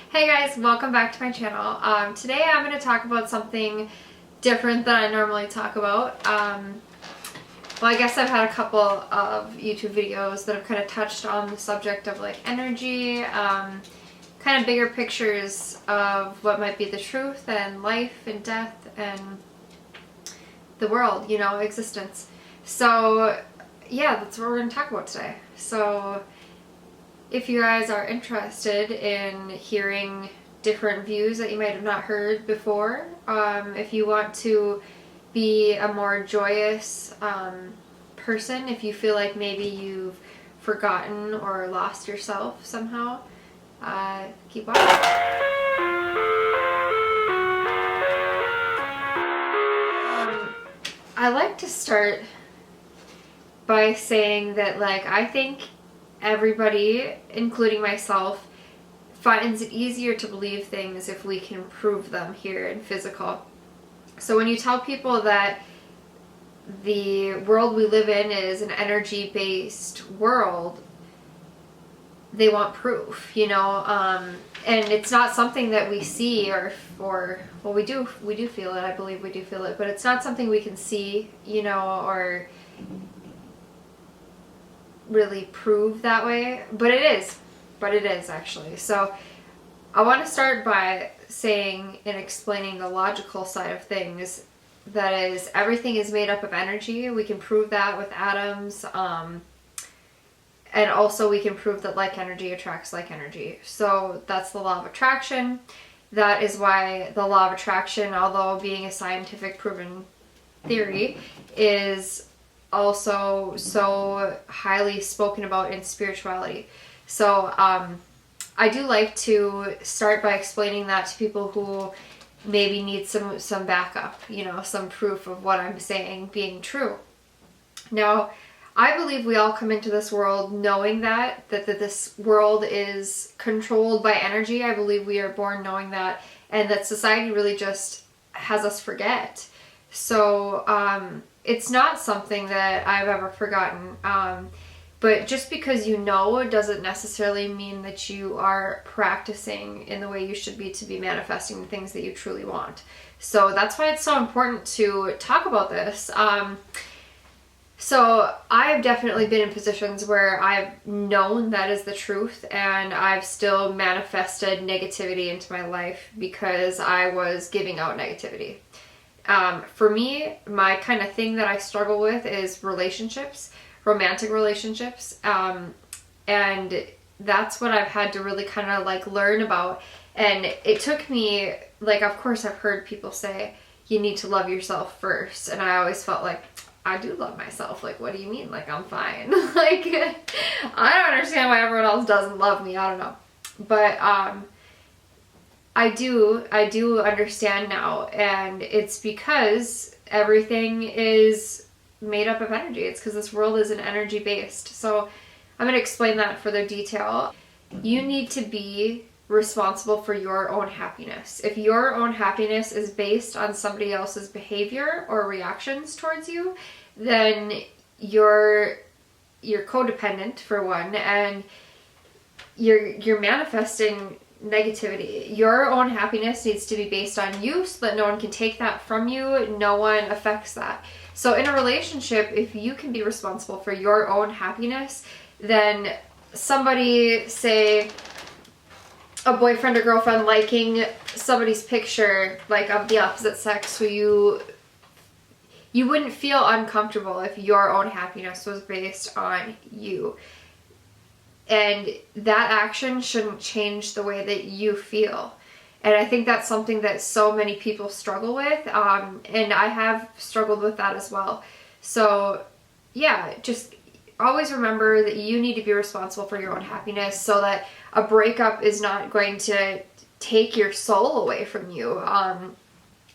Hey guys, welcome back to my channel. Today I'm going to talk about something different than I normally talk about. Well, I guess I've had a couple of YouTube videos that have kind of touched on the subject of like energy, kind of bigger pictures of what might be the truth and life and death and the world, existence. So yeah, that's what we're going to talk about today. So if you guys are interested in hearing different views that you might have not heard before, if you want to be a more joyous person, if you feel like maybe you've forgotten or lost yourself somehow, keep watching. I like to start by saying that, I think everybody, including myself, finds it easier to believe things if we can prove them here in physical. So when you tell people that the world we live in is an energy-based world, they want proof, and it's not something that we see or well, we do feel it. I believe we do feel it, but it's not something we can see, or really prove that way, but it is actually. So I want to start by saying and explaining the logical side of things. That is, everything is made up of energy. We can prove that with atoms, and also we can prove that like energy attracts like energy. So that's the law of attraction. That is why the law of attraction, although being a scientific proven theory, is also so highly spoken about in spirituality. So I do like to start by explaining that to people who maybe need some backup, some proof of what I'm saying being true. Now, I believe we all come into this world knowing that this world is controlled by energy. I believe we are born knowing that, and that society really just has us forget. So it's not something that I've ever forgotten. But just because you know doesn't necessarily mean that you are practicing in the way you should be to be manifesting the things that you truly want. So that's why it's so important to talk about this. So I've definitely been in positions where I've known that is the truth, and I've still manifested negativity into my life because I was giving out negativity. For me, my kind of thing that I struggle with is relationships, romantic relationships. And that's what I've had to really kind of learn about. And it took me, of course I've heard people say, you need to love yourself first. And I always felt like, I do love myself. What do you mean? I'm fine. I don't understand why everyone else doesn't love me. I don't know. But, I do understand now, and it's because everything is made up of energy. It's because this world is an energy based. So I'm going to explain that in further detail. You need to be responsible for your own happiness. If your own happiness is based on somebody else's behavior or reactions towards you, then you're codependent, for one, and you're manifesting negativity. Your own happiness needs to be based on you so that no one can take that from you. No one affects that. So in a relationship, if you can be responsible for your own happiness, then somebody, say a boyfriend or girlfriend, liking somebody's picture of the opposite sex, who you wouldn't feel uncomfortable if your own happiness was based on you. And that action shouldn't change the way that you feel. And I think that's something that so many people struggle with. And I have struggled with that as well. So yeah, just always remember that you need to be responsible for your own happiness, so that a breakup is not going to take your soul away from you.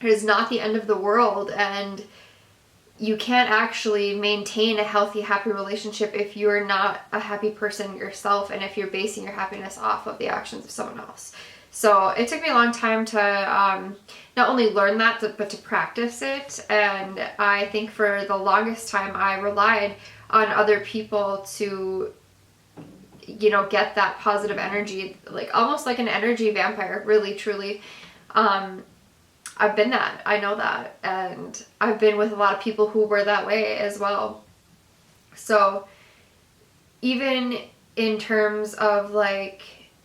It is not the end of the world, and you can't actually maintain a healthy, happy relationship if you're not a happy person yourself, and if you're basing your happiness off of the actions of someone else. So it took me a long time to not only learn that, but to practice it. And I think for the longest time I relied on other people to you know, get that positive energy, like almost like an energy vampire, really, truly. I've been that. I know that. And I've been with a lot of people who were that way as well. So even in terms of like,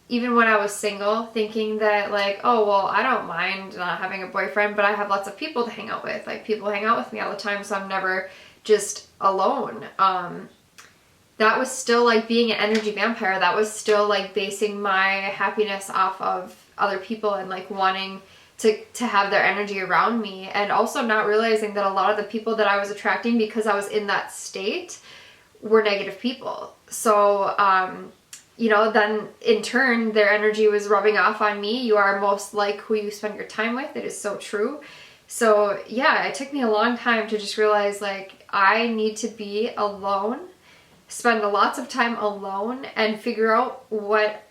even when I was single, thinking that like, oh, well, I don't mind not having a boyfriend, but I have lots of people to hang out with. Like, people hang out with me all the time, so I'm never just alone. That was still like being an energy vampire. That was still like basing my happiness off of other people and like wanting to have their energy around me, and also not realizing that a lot of the people that I was attracting, because I was in that state, were negative people. So, you know, then in turn, their energy was rubbing off on me. You are most like who you spend your time with. It is so true. So yeah, it took me a long time to just realize like I need to be alone, spend lots of time alone, and figure out what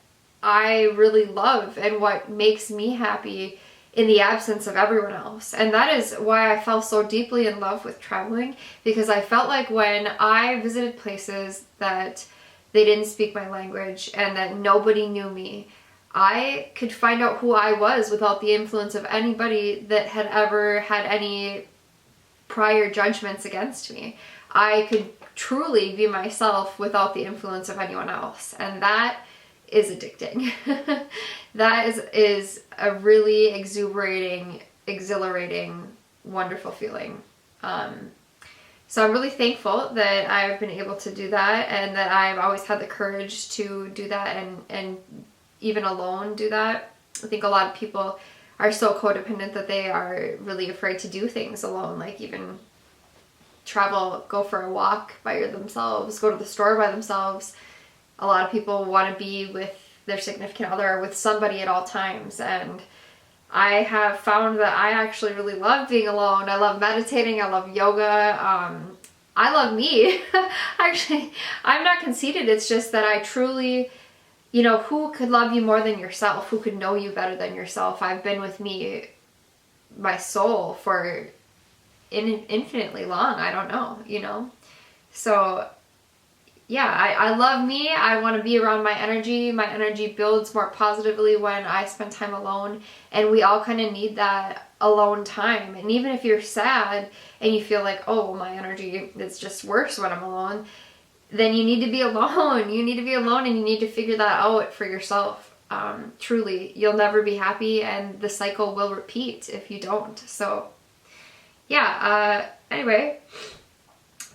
I really love and what makes me happy in the absence of everyone else. And that is why I fell so deeply in love with traveling, because I felt like when I visited places that they didn't speak my language and that nobody knew me, I could find out who I was without the influence of anybody that had ever had any prior judgments against me. I could truly be myself without the influence of anyone else. And that is addicting. That is a really exhilarating, wonderful feeling. So I'm really thankful that I've been able to do that, and that I've always had the courage to do that, and even alone do that. I think a lot of people are so codependent that they are really afraid to do things alone, like even travel, go for a walk by themselves, go to the store by themselves. A lot of people want to be with their significant other or with somebody at all times, and I have found that I actually really love being alone. I love meditating. I love yoga. I love me. Actually, I'm not conceited. It's just that I truly, you know, who could love you more than yourself? Who could know you better than yourself? I've been with me, my soul, for infinitely long. I don't know, you know? So yeah, I love me. I want to be around my energy. My energy builds more positively when I spend time alone. And we all kind of need that alone time. And even if you're sad and you feel like, oh, my energy is just worse when I'm alone, then you need to be alone. You need to be alone, and you need to figure that out for yourself. Truly, you'll never be happy, and the cycle will repeat if you don't. So yeah, anyway,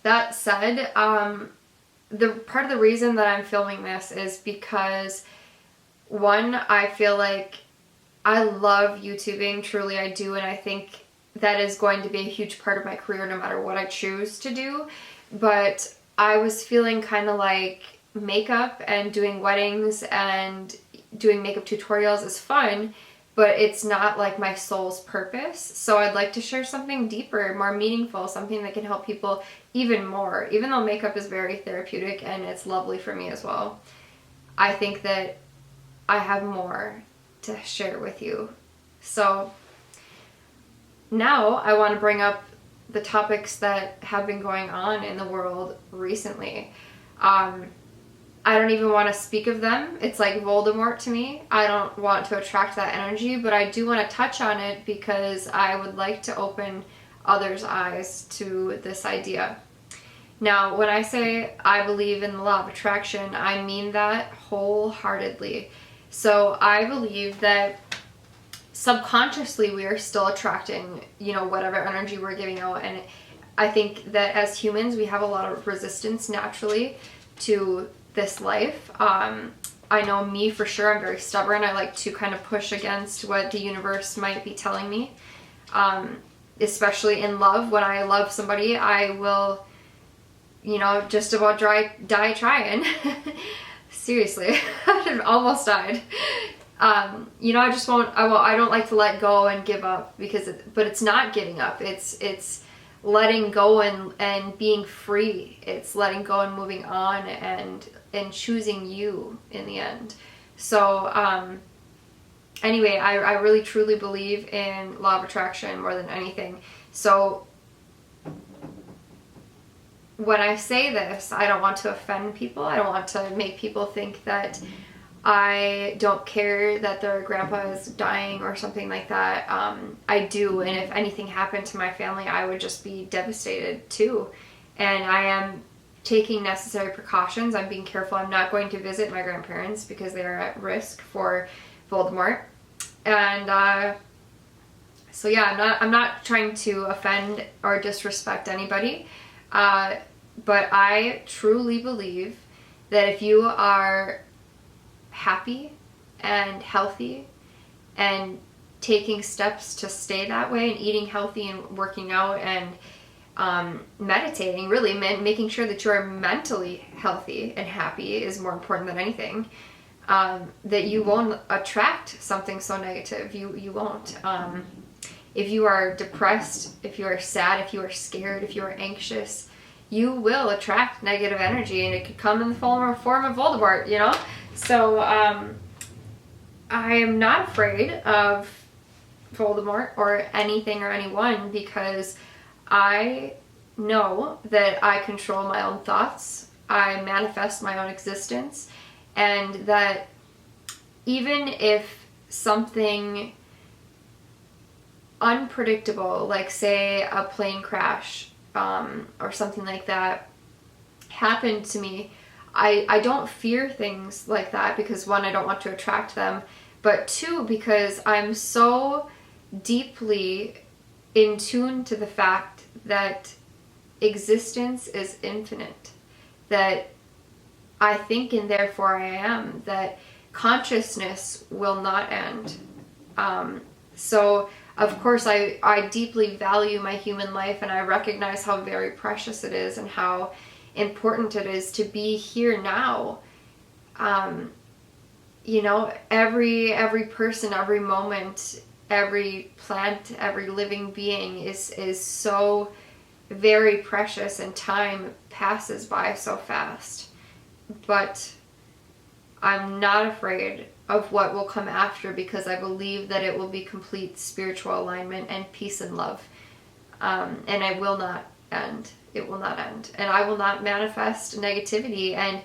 that said, the part of the reason that I'm filming this is because, one, I feel like I love YouTubing, truly I do, and I think that is going to be a huge part of my career no matter what I choose to do. But I was feeling kind of like makeup and doing weddings and doing makeup tutorials is fun, but it's not like my soul's purpose. So I'd like to share something deeper, more meaningful, something that can help people even more. Even though makeup is very therapeutic and it's lovely for me as well, I think that I have more to share with you. So now I want to bring up the topics that have been going on in the world recently. I don't even want to speak of them. It's like Voldemort to me. I don't want to attract that energy, but I do want to touch on it because I would like to open others' eyes to this idea. Now, when I say I believe in the law of attraction, I mean that wholeheartedly. So I believe that subconsciously we are still attracting, you know, whatever energy we're giving out. And I think that as humans, we have a lot of resistance naturally to this life. I know me for sure, I'm very stubborn. I like to kind of push against what the universe might be telling me. Especially in love. When I love somebody, I will, you know, just about die trying. Seriously, I almost died. You know, I don't like to let go and give up, but it's not giving up. It's letting go and being free. It's letting go and moving on and choosing you in the end. So, anyway, I really truly believe in law of attraction more than anything. So when I say this, I don't want to offend people. I don't want to make people think that I don't care that their grandpa is dying or something like that. I do, and if anything happened to my family, I would just be devastated too. And I am taking necessary precautions. I'm being careful. I'm not going to visit my grandparents because they are at risk for Voldemort. And so yeah, I'm not trying to offend or disrespect anybody. But I truly believe that if you are happy and healthy and taking steps to stay that way and eating healthy and working out and meditating, really making sure that you're mentally healthy and happy is more important than anything, that you won't attract something so negative. You won't. If you are depressed, if you are sad, if you are scared, if you are anxious, you will attract negative energy, and it could come in the form of Voldemort, you know? So I am not afraid of Voldemort or anything or anyone, because I know that I control my own thoughts, I manifest my own existence, and that even if something unpredictable, like say a plane crash or something like that, happened to me, I don't fear things like that, because one, I don't want to attract them, but two, because I'm so deeply in tune to the fact that existence is infinite, that I think and therefore I am, that consciousness will not end. So of course I deeply value my human life, and I recognize how very precious it is and how important it is to be here now. You know, every person, every moment, every plant, every living being is so very precious, and time passes by so fast. But I'm not afraid of what will come after, because I believe that it will be complete spiritual alignment and peace and love. And it will not end. It will not end. And I will not manifest negativity. And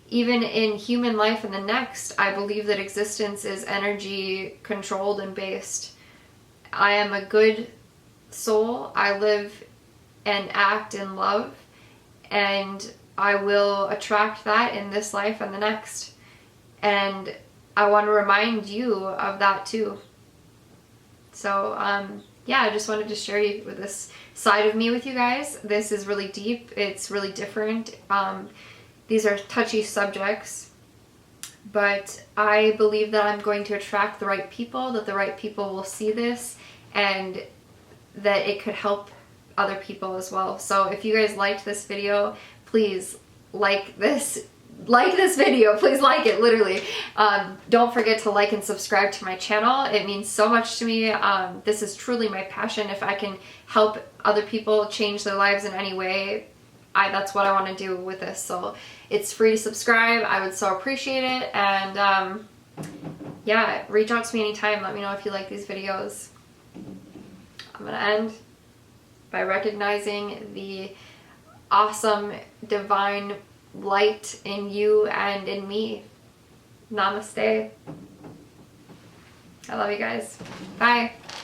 even in human life and the next, I believe that existence is energy controlled and based. I am a good soul. I live and act in love, and I will attract that in this life and the next. And I want to remind you of that too. So yeah, I just wanted to share with this side of me with you guys. This is really deep. It's really different. These are touchy subjects, but I believe that I'm going to attract the right people, that the right people will see this, and that it could help other people as well. So if you guys liked this video, please like this video. Please like it, literally. Don't forget to like and subscribe to my channel. It means so much to me. This is truly my passion. If I can help other people change their lives in any way, that's what I want to do with this. So it's free to subscribe. I would so appreciate it. And yeah, reach out to me anytime. Let me know if you like these videos. I'm going to end by recognizing the awesome divine light in you and in me. Namaste. I love you guys. Bye.